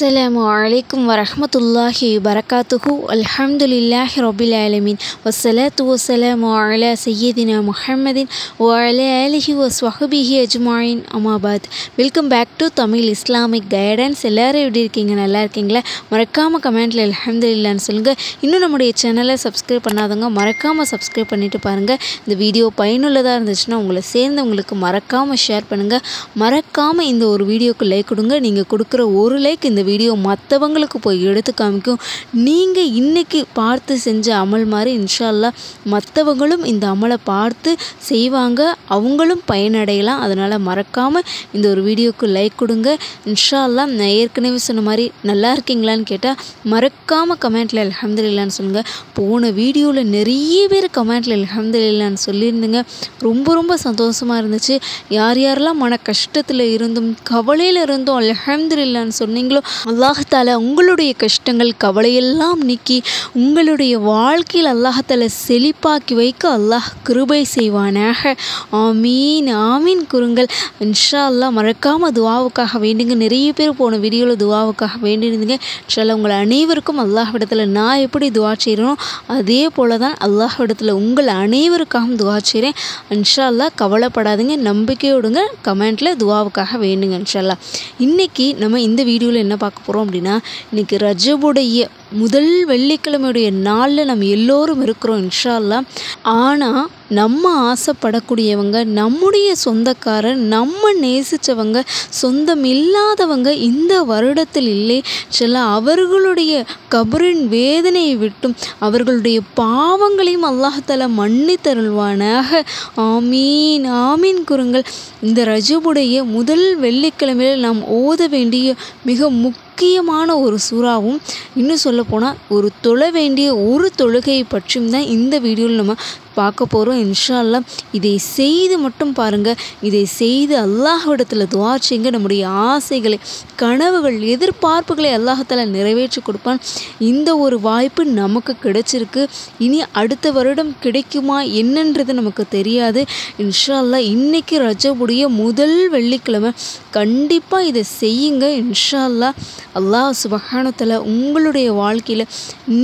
அஸ்ஸலாமு அலைக்கும் வரஹ்மத்துல்லாஹி வபரகாத்துஹு. அல்ஹம்துலில்லாஹி ரப்பில் ஆலமீன். வஸ்ஸலாத்து வஸ்ஸலாமு அலா சய்யிதினா முஹம்மதின் வ அலா ஆலிஹி வ ஸஹ்பிஹி அஜ்மாயின். அம்மா பாத். Welcome back to Tamil Islamic guidance. எல்லோரும் எப்படி இருக்கீங்க? நல்லா இருக்கீங்களா? மறக்காமல் கமெண்ட்டில் அல்ஹம்துலில்லாஹ்னு சொல்லுங்கள். இன்னும் நம்முடைய சேனலை சப்ஸ்கிரைப் பண்ணாதவங்க மறக்காமல் சப்ஸ்கிரைப் பண்ணிவிட்டு பாருங்கள். இந்த வீடியோ பயனுள்ளதாக இருந்துச்சுன்னா உங்களை சேர்ந்தவங்களுக்கு மறக்காமல் ஷேர் பண்ணுங்கள். மறக்காமல் இந்த ஒரு வீடியோக்கு லைக் கொடுங்க. நீங்கள் கொடுக்குற ஒரு லைக் இந்த வீடியோ மற்றவங்களுக்கு போய் எடுத்து காமிக்கும். நீங்கள் இன்றைக்கி பார்த்து செஞ்ச அமல் மாதிரி இன்ஷா அல்லாஹ் மற்றவங்களும் இந்த அமலை பார்த்து செய்வாங்க, அவங்களும் பயனடையலாம். அதனால் மறக்காமல் இந்த ஒரு வீடியோக்கு லைக் கொடுங்க. இன்ஷா அல்லாஹ் நான் ஏற்கனவே சொன்ன மாதிரி நல்லா இருக்கீங்களான்னு கேட்டால் மறக்காமல் கமெண்ட்டில் அல்ஹம்துலில்லாஹ்னு சொல்லுங்கள். போன வீடியோவில் நிறைய பேர் கமெண்ட்டில் அல்ஹம்துலில்லாஹ்னு சொல்லியிருந்தீங்க. ரொம்ப சந்தோஷமாக இருந்துச்சு. யார் யாரெல்லாம் மன கஷ்டத்தில் இருந்தும் கவலையில் இருந்தும் அல்ஹம்துலில்லாஹ்னு சொன்னீங்களோ அல்லாஹ் தஆலா உங்களுடைய கஷ்டங்கள் கவலையெல்லாம் நீக்கி உங்களுடைய வாழ்க்கையில் அல்லாஹ் தஆலா செழிப்பாக்கி வைக்க அல்லாஹ் கிருபை செய்வானாக. ஆமீன் ஆமீன் கூறுங்கள். இன்ஷா அல்லாஹ் மறக்காமல் துவாவுக்காக வேண்டுங்க. நிறைய பேர் போன வீடியோவில் துவாவுக்காக வேண்டியிருந்தீங்க. இன்ஷா அல்லாஹ் உங்கள் அனைவருக்கும் அல்லாஹ்விடத்தில் நான் எப்படி துவா செய்கிறேனோ அதே போல தான் அல்லாஹ்விடத்தில் உங்கள் அனைவருக்காகவும் துவா செய்கிறேன். இன்ஷா அல்லாஹ் கவலைப்படாதீங்க, நம்பிக்கையோடுங்க. கமெண்ட்டில் துவாவுக்காக வேண்டுங்க. இன்ஷா அல்லாஹ் இன்றைக்கி நம்ம இந்த வீடியோவில் என்ன பார்க்க போகிறோம் அப்படின்னா, இன்றைக்கி ரஜபுடைய முதல் வெள்ளிக்கிழமையுடைய நாளில் நம்ம எல்லோரும் இருக்கிறோம் இன்ஷா அல்லாஹ். ஆனால் நம்ம ஆசைப்படக்கூடியவங்க, நம்முடைய சொந்தக்காரர், நம்ம நேசித்தவங்க, சொந்தம் இல்லாதவங்க இந்த வருடத்தில் இல்லை. சில அவர்களுடைய கபரின் வேதனையை விட்டும் அவர்களுடைய பாவங்களையும் அல்லாஹ் தஆலா மன்னித்தருள்வானாக. ஆமீன் ஆமீன் கூறுங்கள். இந்த ரஜபுடைய முதல் வெள்ளிக்கிழமையில் நாம் ஓத வேண்டிய மிக முக்கியமான ஒரு சூறாவும், இன்னும் சொல்லப்போனால் ஒரு தொழ வேண்டிய ஒரு தொழுகையை பற்றியும் தான் இந்த வீடியோவில் நம்ம பார்க்க போகிறோம் இன்ஷா அல்லாஹ். இதை செய்து மட்டும் பாருங்கள். இதை செய்து அல்லாஹ்விடத்தில் துஆ செய்யுங்க. நம்முடைய ஆசைகளை, கனவுகள், எதிர்பார்ப்புகளை அல்லாஹ் தஆலா நிறைவேற்றி கொடுப்பான். இந்த ஒரு வாய்ப்பு நமக்கு கிடைச்சிருக்கு. இனி அடுத்த வருடம் கிடைக்குமா என்னன்றது நமக்கு தெரியாது. இன்ஷா அல்லாஹ் இன்றைக்கி ரஜபுடைய முதல் வெள்ளிக்கிழமை கண்டிப்பாக இதை செய்யுங்க இன்ஷா அல்லாஹ். அல்லாஹ் சுப்ஹானஹு வ தஆலா உங்களுடைய வாழ்க்கையில்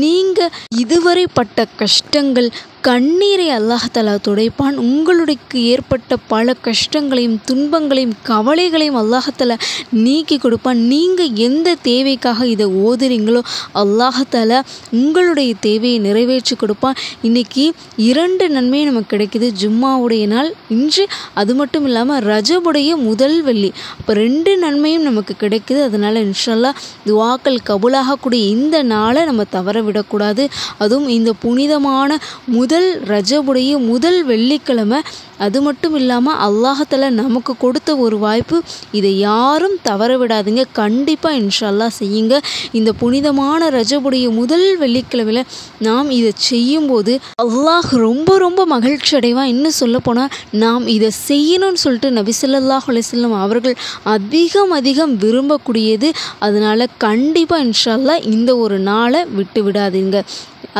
நீங்கள் இதுவரை பட்ட கஷ்டங்கள், கண்ணீரை அல்லாஹ் தஆலா துடைப்பான். உங்களுக்கு ஏற்பட்ட பல கஷ்டங்களையும் துன்பங்களையும் கவலைகளையும் அல்லாஹ் தஆலா நீக்கி கொடுப்பான். நீங்கள் எந்த தேவைக்காக இதை ஓதுறீங்களோ அல்லாஹ் தஆலா உங்களுடைய தேவையை நிறைவேற்றி கொடுப்பான். இன்றைக்கி 2 நன்மையும் நமக்கு கிடைக்குது. ஜும்மாவுடைய நாள் இன்று, அது மட்டும் இல்லாமல் ரஜபுடைய முதல் வெள்ளி. அப்போ 2 நன்மையும் நமக்கு கிடைக்குது. அதனால் இன்ஷா அல்லாஹ் துஆக்கள் கபூலாகக்கூடிய இந்த நாளை நம்ம தவற விடக்கூடாது. அதுவும் இந்த புனிதமான முதல் ரஜபுடைய முதல் வெள்ளிக்கிழமை. அது மட்டும் இல்லாமல் அல்லாஹ் தஆலா நமக்கு கொடுத்த ஒரு வாய்ப்பு. இதை யாரும் தவற விடாதீங்க. கண்டிப்பாக இன்ஷா அல்லாஹ் செய்யுங்க. இந்த புனிதமான ரஜபுடைய முதல் வெள்ளிக்கிழமையில் நாம் இதை செய்யும்போது அல்லாஹ் ரொம்ப மகிழ்ச்சி அடைவான். இன்னும் சொல்லப்போனால் நாம் இதை செய்யணும்னு சொல்லிட்டு நபி ஸல்லல்லாஹு அலைஹி வஸல்லம் அவர்கள் அதிகம் விரும்பக்கூடியது. அதனால் கண்டிப்பாக இன்ஷா அல்லாஹ் இந்த ஒரு நாளை விட்டு விடாதீங்க.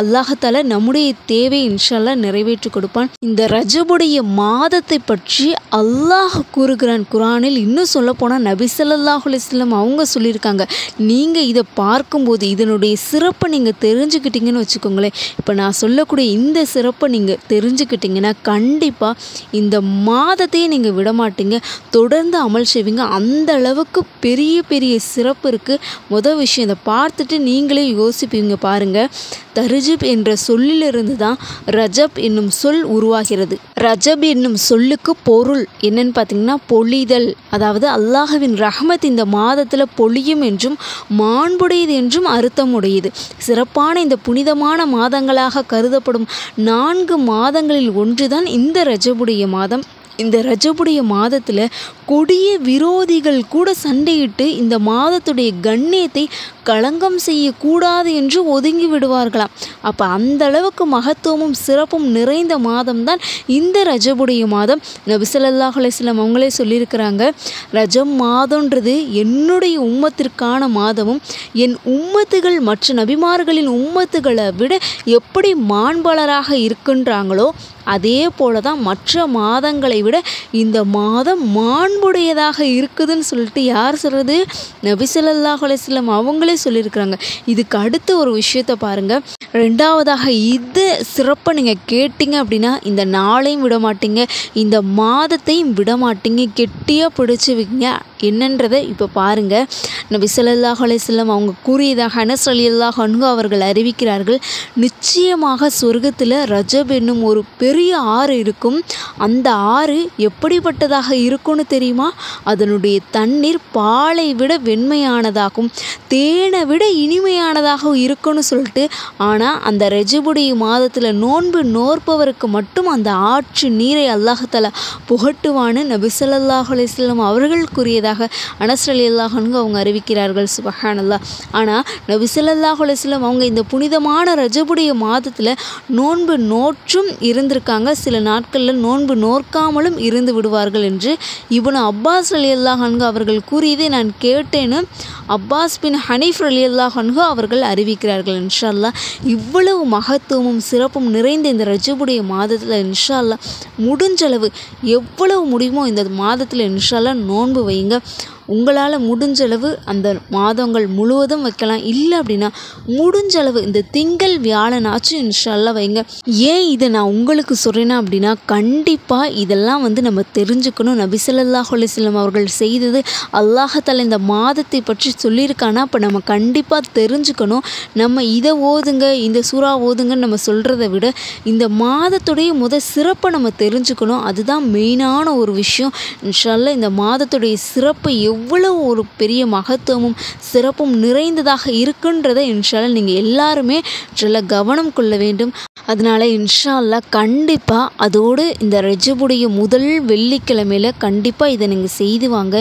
அல்லாஹ் தஆலா நம்முடைய தேவை இன்ஷா அல்லாஹ் நிறைவேற்றி கொடுப்பான். இந்த ரஜபுடைய மாதத்தை பற்றி அல்லாஹ் கூறுகிறான் குர்ஆனில். இன்னும் சொல்லப்போனால் நபி ஸல்லல்லாஹு அலைஹி வஸல்லம் அவங்க சொல்லியிருக்காங்க. நீங்கள் இதை பார்க்கும்போது இதனுடைய சிறப்பை நீங்கள் தெரிஞ்சுக்கிட்டீங்கன்னு வச்சுக்கோங்களேன். இப்போ நான் சொல்லக்கூடிய இந்த சிறப்பை நீங்கள் தெரிஞ்சுக்கிட்டீங்கன்னா கண்டிப்பாக இந்த மாதத்தையே நீங்கள் விடமாட்டீங்க, தொடர்ந்து அமல் செய்வீங்க. அந்த அளவுக்கு பெரிய சிறப்பு இருக்குது. முதல் விஷயம், இதை பார்த்துட்டு நீங்களே யோசிப்பீங்க. பாருங்கள், தர்ஜிப் என்ற சொல்லிலிருந்து தான் ரஜப் என்னும் சொல் உருவாகிறது. ரஜப் என்னும் சொல்லுக்கு பொருள் என்னன்னு பார்த்தீங்கன்னா பொழிதல். அதாவது அல்லாஹ்வின் ரஹ்மத் இந்த மாதத்தில் பொழியும் என்றும் மாண்புடையது என்றும் அர்த்தம் உடையது. சிறப்பான இந்த புனிதமான மாதங்களாக கருதப்படும் 4 மாதங்களில் ஒன்றுதான் இந்த ரஜபுடைய மாதம். இந்த ரஜபுடைய மாதத்தில் கொடிய விரோதிகள் கூட சண்டையிட்டு இந்த மாதத்துடைய கண்ணியத்தை களங்கம் செய்யக்கூடாது என்று ஒதுங்கி விடுவார்களாம். அப்போ அந்த அளவுக்கு மகத்துவமும் சிறப்பும் நிறைந்த மாதம்தான் இந்த ரஜபுடைய மாதம். நபி ஸல்லல்லாஹு அலைஹி வஸல்லம் அவங்களே சொல்லியிருக்கிறாங்க, ரஜம் மாதம்ன்றது என்னுடைய உம்மத்திற்கான மாதமும் என் உம்மத்துகள் மற்ற நபிமார்களின் உம்மத்துகளை விட எப்படி மாண்பலராக இருக்கின்றாங்களோ அதே போல தான் மற்ற மாதங்களை விட இந்த மாதம் மாண்புடையதாக இருக்குதுன்னு சொல்லிட்டு யார் சொல்கிறது? நபி ஸல்லல்லாஹு அலைஹி வஸல்லம் அவங்களே சொல்லியிருக்கிறாங்க. இதுக்கு அடுத்த ஒரு விஷயத்தை பாருங்கள். ரெண்டாவதாக இது சிறப்பை நீங்கள் கேட்டிங்க அப்படின்னா இந்த நாளையும் விட மாட்டீங்க, இந்த மாதத்தையும் விட மாட்டீங்க, கெட்டியாக பிடிச்சுவிங்க. என்னன்றதை இப்போ பாருங்கள். நபி ஸல்லல்லாஹு அலைஹி வஸல்லம் அவங்க கூறியதாக அனஸ் ரலியல்லாஹு அன்ஹு அவர்கள் அறிவிக்கிறார்கள், நிச்சயமாக சொர்க்கத்தில் ரஜப் என்னும் ஒரு பெரிய ஆறு இருக்கும். அந்த ஆறு எப்படிப்பட்டதாக இருக்கும்னு தெரியுமா? அதனுடைய தண்ணீர் பாலை விட வெண்மையானதாகும், தேனை விட இனிமையானதாகவும் இருக்குன்னு சொல்லிட்டு. ஆனால் அந்த ரஜபுடைய மாதத்தில் நோன்பு நோற்பவருக்கு மட்டும் அந்த ஆற்று நீரை அல்லாஹ் தஆலா புகட்டுவான்னு நபி ஸல்லல்லாஹு அலைஹி வஸல்லம் அவர்கள் கூறியதாக அனஸ் ரலியல்லாஹு அன்ஹு அவங்க அறிவிக்கிறார்கள். சுப்ஹானல்லாஹ். ஆனால் நபி ஸல்லல்லாஹு அலைஹி வஸல்லம் அவங்க இந்த புனிதமான ரஜபுடைய மாதத்தில் நோன்பு நோற்றும் இருந்திருக்காங்க, சில நாட்களில் நோன்பு நோற்காமலும் இருந்து விடுவார்கள் என்று இப்னு அப்பாஸ் ரலியல்லாஹு அன்ஹு அவர்கள் கூறியதை நான் கேட்டேன்னு அப்பாஸ் பின் ஹனீஃப் ரலியல்லாஹு அன்ஹு அவர்கள் அறிவிக்கிறார்கள். இன்ஷா அல்லாஹ் இவ்வளவு மகத்துவமும் சிறப்பும் நிறைந்த இந்த ரஜபுடைய மாதத்தில் இன்ஷா அல்லாஹ் முடிஞ்சளவு எவ்வளவு முடியுமோ இந்த மாதத்தில் இன்ஷா அல்லாஹ் நோன்பு வைங்க. உங்களால் முடிஞ்சளவு அந்த மாதங்கள் முழுவதும் வைக்கலாம். இல்லை அப்படின்னா முடிஞ்சளவு இந்த திங்கள் வியாழனாச்சும் இன்ஷா அல்லாஹ் வைங்க. ஏன் இதை நான் உங்களுக்கு சொல்கிறேன்னா அப்படின்னா கண்டிப்பாக இதெல்லாம் நம்ம தெரிஞ்சுக்கணும். நபி ஸல்லல்லாஹு அலைஹி வஸல்லம் அவர்கள் செய்தது அல்லாஹ் தஆலா இந்த மாதத்தை பற்றி சொல்லியிருக்கானா, அப்போ நம்ம கண்டிப்பாக தெரிஞ்சுக்கணும். நம்ம இதை ஓதுங்க, இந்த சூறா ஓதுங்கன்னு நம்ம சொல்கிறத விட இந்த மாதத்துடைய சிறப்பை நம்ம தெரிஞ்சுக்கணும். அதுதான் மெயினான ஒரு விஷயம். இன்ஷா அல்லாஹ் இந்த மாதத்துடைய சிறப்பு எவ்வளவு ஒரு பெரிய மகத்துவமும் சிறப்பும் நிறைந்ததாக இருக்குன்றதை இன்ஷா அல்லாஹ் நீங்கள் எல்லாருமே கவனம் கொள்ள வேண்டும். அதனால் இன்ஷா அல்லாஹ் கண்டிப்பாக அதோடு இந்த ரஜபுடைய முதல் வெள்ளிக்கிழமையில் கண்டிப்பாக இதை நீங்கள் செய்து வாங்க.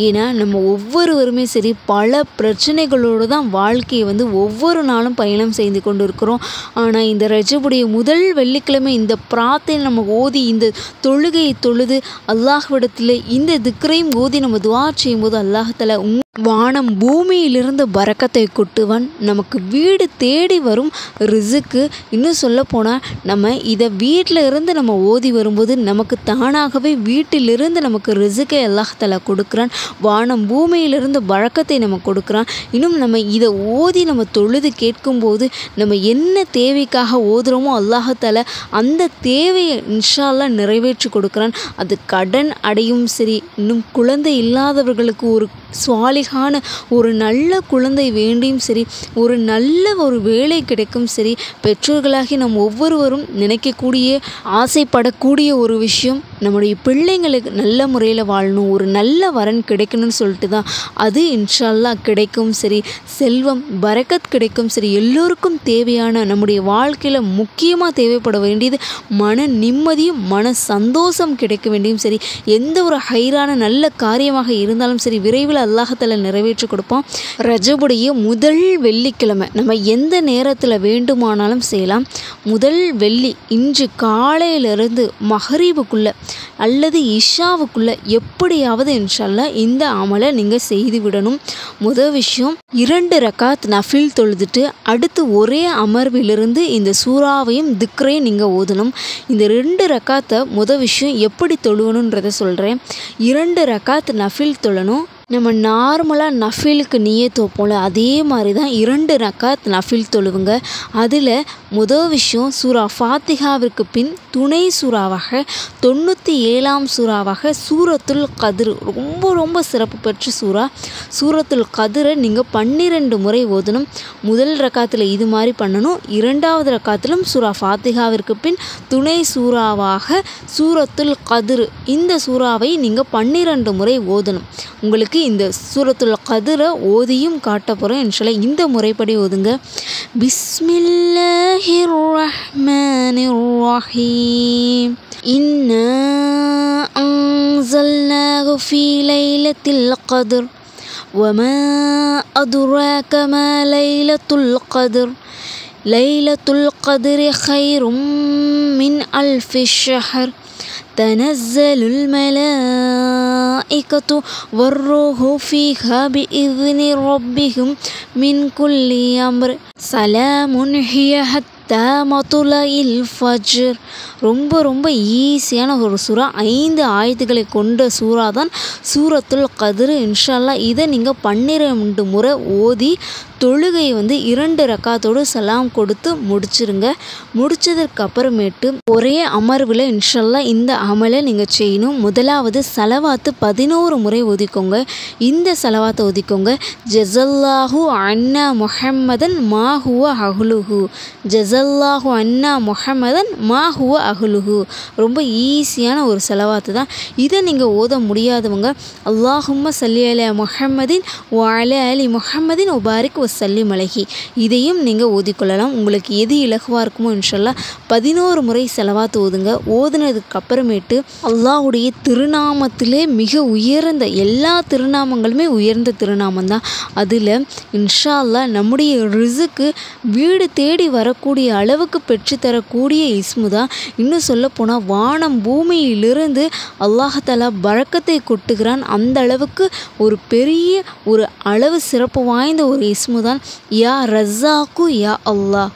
ஏன்னா நம்ம ஒவ்வொருவருமே சரி பல பிரச்சனைகளோடு தான் வாழ்க்கையை ஒவ்வொரு நாளும் பயணம் செய்து கொண்டு இருக்கிறோம். ஆனால் இந்த ரஜபுடைய முதல் வெள்ளிக்கிழமை இந்த பிரார்த்தனை நம்ம ஓதி இந்த தொழுகையை தொழுது அல்லாஹ்விடத்தில் இந்த திக்ரையும் ஓதி நம்ம துஆ செய்யும்போது அல்லாஹ் தஆலா வானம் பூமியிலிருந்து பரக்கத்தை கொட்டுவான். நமக்கு வீடு தேடி வரும் ரிசுக்கு. இன்னும் சொல்லப்போனால் நம்ம இதை வீட்டில் இருந்து நம்ம ஓதி வரும்போது நமக்கு தானாகவே வீட்டிலிருந்து நமக்கு ரிசுக்கை அல்லாஹ் தஆலா கொடுக்குறான். வானம் பூமியிலிருந்து பரக்கத்தை நம்ம கொடுக்குறான். இன்னும் நம்ம இதை ஓதி நம்ம தொழுது கேட்கும்போது நம்ம என்ன தேவைக்காக ஓதுறோமோ அல்லாஹ் தஆலா அந்த தேவையை இன்ஷா அல்லாஹ் நிறைவேற்றி கொடுக்குறான். அது கடன் அடையும் சரி, இன்னும் குழந்தை இல்லாதவர்களுக்கு ஒரு சுவாலிகான ஒரு நல்ல குழந்தை வேண்டியும் சரி, ஒரு நல்ல ஒரு வேலை கிடைக்கும் சரி, பெற்றோர்களாகி நம் ஒவ்வொருவரும் நினைக்கக்கூடிய ஆசைப்படக்கூடிய ஒரு விஷயம் நம்முடைய பிள்ளைங்களுக்கு நல்ல முறையில் வாழணும், ஒரு நல்ல வரன் கிடைக்கணும்னு சொல்லிட்டு தான். அது இன்ஷா அல்லாஹ் கிடைக்கும் சரி, செல்வம் பரக்கத் கிடைக்கும் சரி, எல்லோருக்கும் தேவையான நம்முடைய வாழ்க்கையில் முக்கியமாக தேவைப்பட வேண்டியது மன நிம்மதியும் மன சந்தோஷம் கிடைக்க வேண்டியும் சரி, எந்த ஒரு ஹைரான நல்ல காரியமாக இருந்தாலும் சரி விரைவில் அல்லாஹ் தஆலா நிறைவேற்றி கொடுப்போம். ரஜபுடைய முதல் வெள்ளிக்கிழமை நம்ம எந்த நேரத்தில் வேண்டுமானாலும் செய்யலாம். முதல் வெள்ளி இன்று காலையிலிருந்து மஹ்ரிபுக்குள்ளே அல்லது இஷாவுக்குள்ளே எப்படியாவது இன்ஷா அல்லாஹ் இந்த அமலை நீங்கள் செய்து விடணும். முதல் விஷயம் 2 ரக்காத் நஃபில் தொழுதுட்டு அடுத்து ஒரே அமர்விலிருந்து இந்த சூறாவையும் திக்ரையும் நீங்கள் ஓதணும். இந்த 2 ரக்காத்தை முதல் விஷயம் எப்படி தொழுவணுன்றதை சொல்கிறேன். 2 ரக்காத் நஃபில் தொழணும். நம்ம நார்மலாக நஃபிலுக்கு நியத் வைப்போம்ல அதே மாதிரி தான் 2 ரக்காத் நஃபில் தொழுவுங்க. அதில் முதல் விஷயம் சூரா ஃபாத்திஹாவிற்கு பின் துணை சூறாவாக 97ஆம் சூறாவாக சூரத்துல் கத்ர், ரொம்ப ரொம்ப சிறப்பு பெற்ற சூறா. சூரத்துல் கத்ரை நீங்கள் 12 முறை ஓதணும். முதல் ரக்காத்தில் இது மாதிரி பண்ணணும். 2வது ரக்காத்திலும் சூரா ஃபாத்திஹாவிற்கு பின் துணை சூறாவாக சூரத்துல் கத்ர் இந்த சூறாவை நீங்கள் 12 முறை ஓதணும். உங்களுக்கு இந்த சூரத்துல் கத்ரை ஓதியும் காட்ட போகிறோம். இன்ஷால்லாஹ் இந்த முறைப்படி ஓதுங்க. பிஸ்மில்லாஹிர் ரஹ்மானிர் ரஹீம். இன்னா அன்ஸல்னாஹு ஃபீ லைலத்தில் கத்ர் வமா அதுராக மா லைலத்துல் கத்ர் லைலத்துல் கத்ரி கைரும் மின் அல்ஃபி ஷஹர் تنزل الملائكة والروح فيها بإذن ربهم من كل أمر سلام هي حتى தமதுலைல் ஃபஜ்ர். ரொம்ப ரொம்ப ஈஸியான ஒரு சூறா, 5 ஆயத்துக்களை கொண்ட சூறா தான் சூரத்துல் கத்ர். இன்ஷா அல்லாஹ் இதை நீங்கள் 12 முறை ஓதி தொழுகையை 2 ரக்காத்தோடு சலாம் கொடுத்து முடிச்சிருங்க. முடிச்சதற்கு அப்புறமேட்டு ஒரே அமர்வில் இன்ஷா அல்லாஹ் இந்த அமலை நீங்கள் செய்யணும். முதலாவது சலவாத்து 11 முறை ஓதிக்கோங்க. இந்த சலவாத்தை ஓதிக்கோங்க. ஜஸல்லாஹு அன்னா முஹம்மதன் மா ஹுவ அஹ்லுஹு. ஜஸல்லாஹு அன்னா முஹம்மதன் மா ஹுவ அஹ்லுஹு. ரொம்ப ஈஸியான ஒரு சலவாத்து தான். இதை நீங்கள் ஓத முடியாதவங்க அல்லாஹும்ம ஸல்லி அலா முஹம்மதின் வ அலா அலி முஹம்மதின் வபாரிக் வஸல்லிம் அலைஹி, இதையும் நீங்கள் ஓதிக்கொள்ளலாம். உங்களுக்கு எது இலகுவாக இருக்குமோ இன்ஷா அல்லாஹ் 11 முறை செலவாத்து ஓதுங்க. ஓதுனதுக்கு அப்புறமேட்டு அல்லாஹ்வுடைய திருநாமத்திலே மிக உயர்ந்த, எல்லா திருநாமங்களுமே உயர்ந்த திருநாமம் தான். அதில் இன்ஷா அல்லாஹ் நம்முடைய ரிசுக்கு வீடு தேடி வரக்கூடிய அளவுக்கு பெற்றுத்தரக்கூடிய இஸ்மு தான். இன்னும் சொல்லப்போனால் வானம் பூமியிலிருந்து அல்லாஹ் பரக்கத்தை கொட்டுகிறான். அந்த அளவுக்கு ஒரு பெரிய ஒரு அளவு சிறப்பு வாய்ந்த ஒரு இஸ்மு தான். யா ரஸாக்கு யா அல்லாஹ்,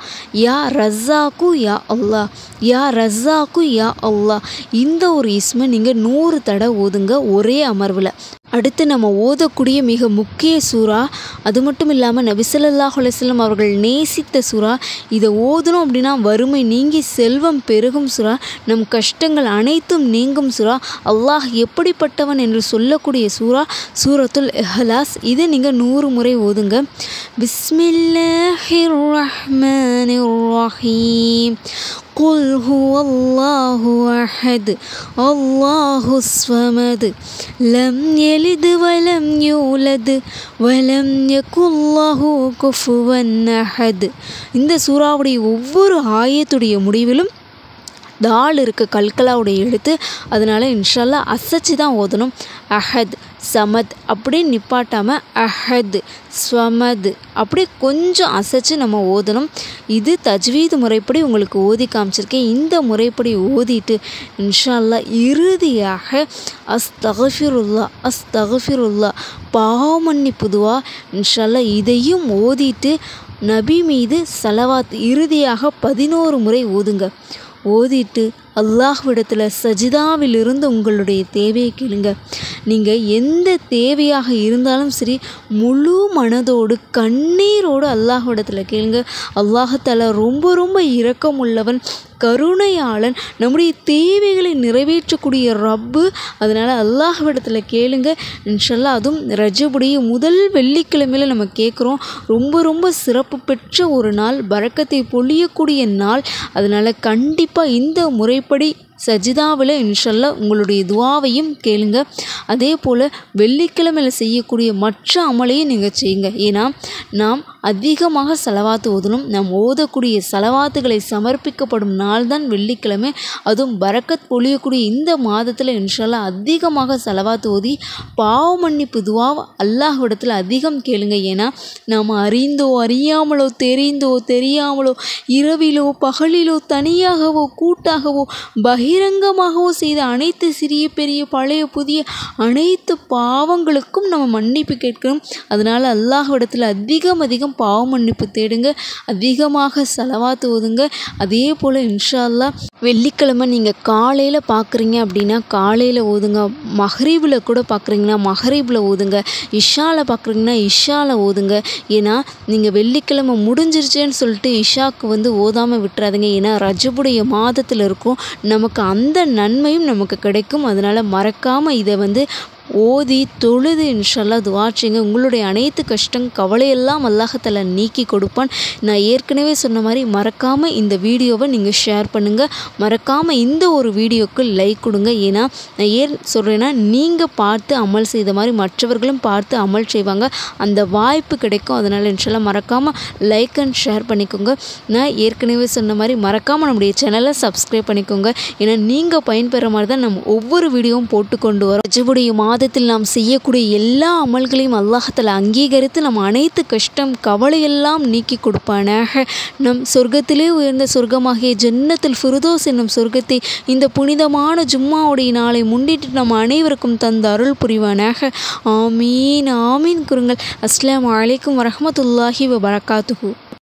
யா ரஸாக்கு யா அல்லாஹ், யா ரஸாக்கு யா அல்லாஹ். இந்த ஒரு இஸ்மை நீங்கள் 100 தடவை ஓதுங்க ஒரே அமர்வில். அடுத்து நம்ம ஓதக்கூடிய மிக முக்கிய சூறா, அது மட்டும் இல்லாமல் நபி ஸல்லல்லாஹு அலைஹி வஸல்லம் அவர்கள் நேசித்த சூறா. இதை ஓதணும் அப்படின்னா வறுமை நீங்கி செல்வம் பெருகும் சூறா, நம் கஷ்டங்கள் அனைத்தும் நீங்கும் சூறா, அல்லாஹ் எப்படிப்பட்டவன் என்று சொல்லக்கூடிய சூறா சூரத்துல் இஹ்லாஸ். இதை நீங்கள் 100 முறை ஓதுங்க. பிஸ்மில்லாஹிர் ரஹ்மானிர் ரஹீம். قل هو الله أحد الله الصمد لم يلد ولم يولد ولم يكن له كفوا أحد. இந்த சூறாவுடைய ஒவ்வொரு ஆயத்துடைய முடிவிலும் தால் இருக்க கல்கலாவுடைய எழுத்து. அதனால் இன்ஷா அல்லாஹ் அசைச்சு தான் ஓதணும். அஹத் சமத் அப்படின்னு நிப்பாட்டாமல் அஹத் ஸ்வமத் அப்படி கொஞ்சம் அசைச்சு நம்ம ஓதணும். இது தஜ்வீது முறைப்படி உங்களுக்கு ஓதி காமிச்சிருக்கேன். இந்த முறைப்படி ஓதிட்டு இன்ஷா அல்லாஹ் இறுதியாக அஸ்தக்ஃபிருல்லா அஸ்தக்ஃபிருல்லா பாவமன்னிப்பு துஆ இன்ஷா அல்லாஹ் இதையும் ஓதிட்டு நபி மீது சலவாத் இறுதியாக 11 முறை ஓதுங்க. ஓதிட்டு அல்லாஹ்விடத்தில் சஜிதாவிலிருந்து உங்களுடைய தேவையை கேளுங்க. நீங்கள் எந்த தேவையாக இருந்தாலும் சரி முழு மனதோடு கண்ணீரோடு அல்லாஹ்விடத்தில் கேளுங்க. அல்லாஹ்தாலா ரொம்ப ரொம்ப இரக்கமுள்ளவன், கருணையாளன், நம்முடைய தேவைகளை நிறைவேற்றக்கூடிய ரப்பு. அதனால் அல்லாஹ்விடத்தில் கேளுங்க. இன்ஷா அல்லாஹ் அதுவும் ரஜபுடைய முதல் வெள்ளிக்கிழமையில் நம்ம கேட்குறோம். ரொம்ப ரொம்ப சிறப்பு பெற்ற ஒரு நாள், பரக்கத்தை பொழியக்கூடிய நாள். அதனால் கண்டிப்பாக இந்த முறைப்படி சஜிதாவில் இன்ஷா அல்லாஹ் உங்களுடைய துஆவையும் கேளுங்க. அதே போல் வெள்ளிக்கிழமையில் செய்யக்கூடிய மற்ற அமலையும் நீங்கள் செய்யுங்க. ஏன்னா நாம் அதிகமாக சலவாத்து ஓதணும். நாம் ஓதக்கூடிய சலவாத்துகளை சமர்ப்பிக்கப்படும் நாள் தான் வெள்ளிக்கிழமை. அதுவும் பரக்கத் பொழியக்கூடிய இந்த மாதத்தில் இன்ஷா அல்லாஹ் அதிகமாக சலவாத்து ஓதி பாவ மன்னிப்பு துஆவை அல்லாஹ்விடத்தில் அதிகம் கேளுங்க. ஏன்னா நாம் அறிந்தோ அறியாமலோ தெரிந்தோ தெரியாமலோ இரவிலோ பகலிலோ தனியாகவோ கூட்டாகவோ பகிரங்கமாகவோ செய்த அனைத்து சிறிய பெரிய பழைய புதிய அனைத்து பாவங்களுக்கும் நம்ம மன்னிப்பு கேட்கணும். அதனால் அல்லாஹ்விடத்தில் அதிகம் பாவ மன்னிப்பு தேடுங்க. அதிகமாக சலவாத்து ஓதுங்க. அதே போல் இன்ஷா அல்லாஹ் வெள்ளிக்கிழமை நீங்கள் காலையில் பார்க்குறீங்க அப்படின்னா காலையில் ஓதுங்க. மஹ்ரீபில் கூட பார்க்குறீங்கன்னா மஹ்ரீபில் ஓதுங்க. இஷாவில் பார்க்குறீங்கன்னா இஷாவில் ஓதுங்க. ஏன்னா நீங்கள் வெள்ளிக்கிழமை முடிஞ்சிருச்சேன்னு சொல்லிட்டு இஷாவுக்கு ஓதாமல் விட்டுறாதுங்க. ஏன்னா ரஜபுடைய மாதத்தில் இருக்கும், நமக்கு அந்த நன்மையும் நமக்கு கிடைக்கும். அதனால் மறக்காமல் இதை ஓதி தொழுது இன்ஷா அல்லாஹ் துஆ செய்யுங்க. உங்களுடைய அனைத்து கஷ்டம் கவலையெல்லாம் அல்லாஹ்தாலா நீக்கி கொடுப்பான். நான் ஏற்கனவே சொன்ன மாதிரி மறக்காமல் இந்த வீடியோவை நீங்கள் ஷேர் பண்ணுங்கள். மறக்காமல் இந்த ஒரு வீடியோவுக்கு லைக் கொடுங்க. ஏன்னா நான் ஏன் சொல்கிறேன்னா நீங்கள் பார்த்து அமல் செய்த மாதிரி மற்றவர்களும் பார்த்து அமல் செய்வாங்க, அந்த வாய்ப்பு கிடைக்கும். அதனால் இன்ஷா அல்லாஹ் மறக்காமல் லைக் அண்ட் ஷேர் பண்ணிக்கோங்க. நான் ஏற்கனவே சொன்ன மாதிரி மறக்காமல் நம்முடைய சேனலை சப்ஸ்கிரைப் பண்ணிக்கோங்க. ஏன்னா நீங்கள் பயன்பெற மாதிரி தான் நம்ம ஒவ்வொரு வீடியோவும் போட்டு கொண்டு வரோம். ரஜபுடைய மாதத்தில் நாம் செய்யக்கூடிய எல்லா அமல்களையும் அல்லாஹ்தாலா அங்கீகரித்து நம்ம அனைத்து கஷ்டம் கவலையெல்லாம் நீக்கி கொடுப்பானாக. நம் சொர்க்கத்திலே உயர்ந்த சொர்க்கமாகிய ஜன்னத்துல் ஃபிர்தௌஸ் என்னும் சொர்க்கத்தை இந்த புனிதமான ஜும்மாவுடைய நாளை முன்னிட்டு நம் அனைவருக்கும் தந்த அருள் புரிவானாக. ஆமீன் ஆமீன் கூறுங்கள். அஸ்ஸலாமு அலைக்கும் வரஹ்மத்துல்லாஹி வபரகாத்துஹு.